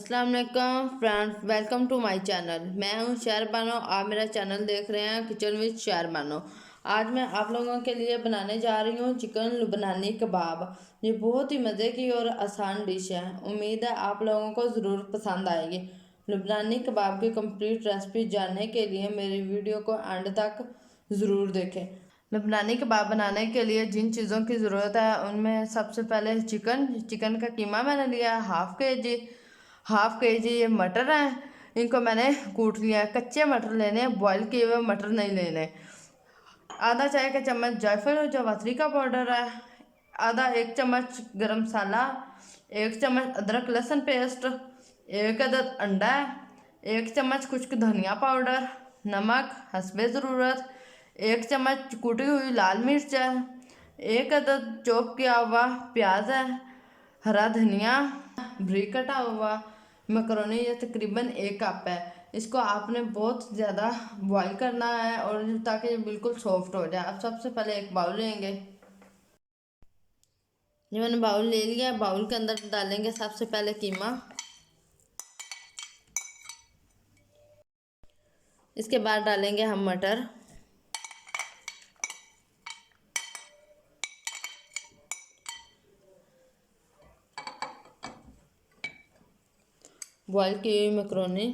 अस्सलाम वालेकुम friends, welcome to my channel. मैं हूं शहर बानो। आप मेरा चैनल देख रहे हैं किचन विद शहर बानो। आज मैं आप लोगों के लिए बनाने जा रही हूं चिकन लुबनानी कबाब। ये बहुत ही मज़े की और आसान डिश है। उम्मीद है आप लोगों को ज़रूर पसंद आएगी। लुबनानी कबाब की कंप्लीट रेसिपी जानने के लिए मेरी वीडियो को एंड तक ज़रूर देखें। लुबनानी कबाब बनाने के लिए जिन चीज़ों की ज़रूरत है उनमें सबसे पहले चिकन का कीमा मैंने लिया है हाफ के जी ये मटर हैं, इनको मैंने कूट लिया है। कच्चे मटर लेने हैं, बॉयल किए हुए मटर नहीं लेने। आधा चाय का चम्मच जायफल और जावित्री का पाउडर है, आधा 1 चम्मच गरम मसाला, 1 चम्मच अदरक लहसुन पेस्ट, 1 अदद अंडा है, 1 चम्मच खुश्क धनिया पाउडर, नमक हस्बे ज़रूरत, 1 चम्मच कूटी हुई लाल मिर्च है, 1 अदद चॉप किया हुआ प्याज है, हरा धनिया बारीक कटा हुआ। मैकरोनी ये तकरीबन 1 कप है। इसको आपने बहुत ज़्यादा बॉईल करना है और ताकि ये बिल्कुल सॉफ्ट हो जाए। अब सबसे पहले एक बाउल लेंगे। ये मैंने बाउल ले लिया। बाउल के अंदर डालेंगे सबसे पहले कीमा। इसके बाद डालेंगे हम मटर। बॉईल की हुई मैकरोनी,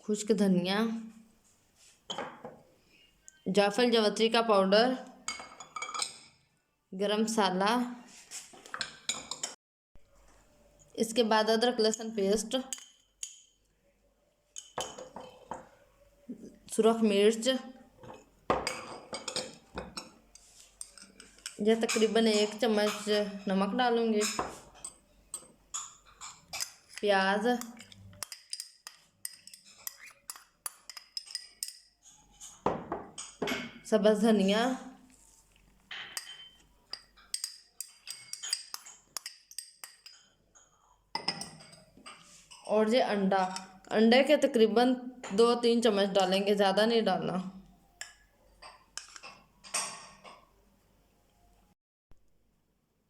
खुश्क धनिया, जायफल जावित्री का पाउडर, गरम मसाला, इसके बाद अदरक लहसुन पेस्ट, सुरख मिर्च, यह तकरीबन 1 चम्मच नमक डालूंगी, प्याज, सब्ज़ धनिया, और ये अंडे के तकरीबन 2-3 चम्मच डालेंगे, ज़्यादा नहीं डालना।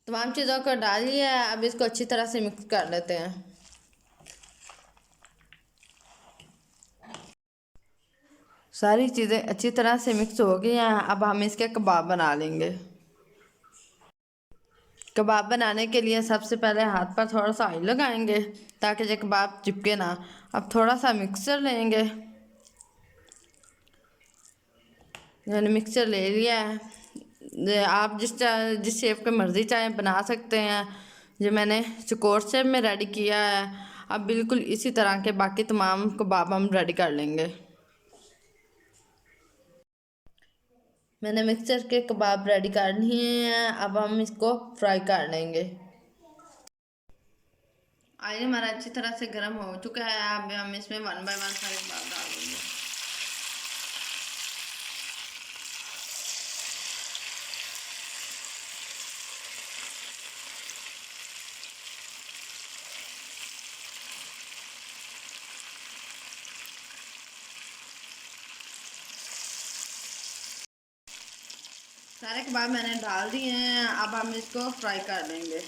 तमाम चीज़ों को डाल लिया है। अब इसको अच्छी तरह से मिक्स कर लेते हैं। सारी चीज़ें अच्छी तरह से मिक्स हो गई हैं। अब हम इसके कबाब बना लेंगे। कबाब बनाने के लिए सबसे पहले हाथ पर थोड़ा सा ऑयल लगाएंगे ताकि ये कबाब चिपके ना। अब थोड़ा सा मिक्सचर लेंगे। मैंने मिक्सचर ले लिया है। आप जिस शेप के मर्ज़ी चाहें बना सकते हैं। ये मैंने चौकोर शेप में रेडी किया है। अब बिल्कुल इसी तरह के बाकी तमाम कबाब हम रेडी कर लेंगे। मैंने मिक्सचर के कबाब रेडी कर लिए हैं। अब हम इसको फ्राई कर लेंगे। ऑयल हमारा अच्छी तरह से गर्म हो चुका है। अब हम इसमें 1 बाय 1 सारे कबाब डाल देंगे। सारे कबाब मैंने डाल दिए हैं। अब हम इसको फ्राई कर देंगे।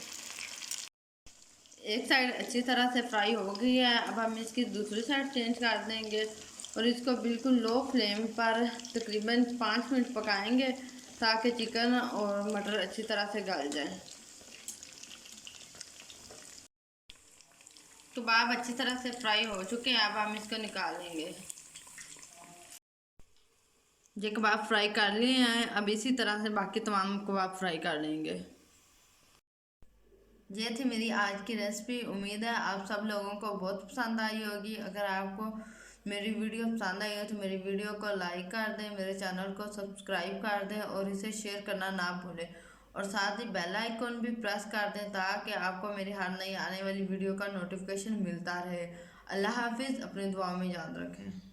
एक साइड अच्छी तरह से फ्राई हो गई है। अब हम इसकी दूसरी साइड चेंज कर देंगे और इसको बिल्कुल लो फ्लेम पर तकरीबन 5 मिनट पकाएंगे ताकि चिकन और मटर अच्छी तरह से गल जाए। कबाब अच्छी तरह से फ्राई हो चुके हैं। अब हम इसको निकाल लेंगे। ये कबाब फ्राई कर लिए हैं। अब इसी तरह से बाकी तमाम कबाब फ्राई कर लेंगे। ये थी मेरी आज की रेसिपी। उम्मीद है आप सब लोगों को बहुत पसंद आई होगी। अगर आपको मेरी वीडियो पसंद आई हो तो मेरी वीडियो को लाइक कर दें, मेरे चैनल को सब्सक्राइब कर दें और इसे शेयर करना ना भूलें। और साथ ही बेल आइकन भी प्रेस कर दें ताकि आपको मेरी हर नई आने वाली वीडियो का नोटिफिकेशन मिलता रहे। अल्लाह हाफिज़। अपनी दुआ में याद रखें।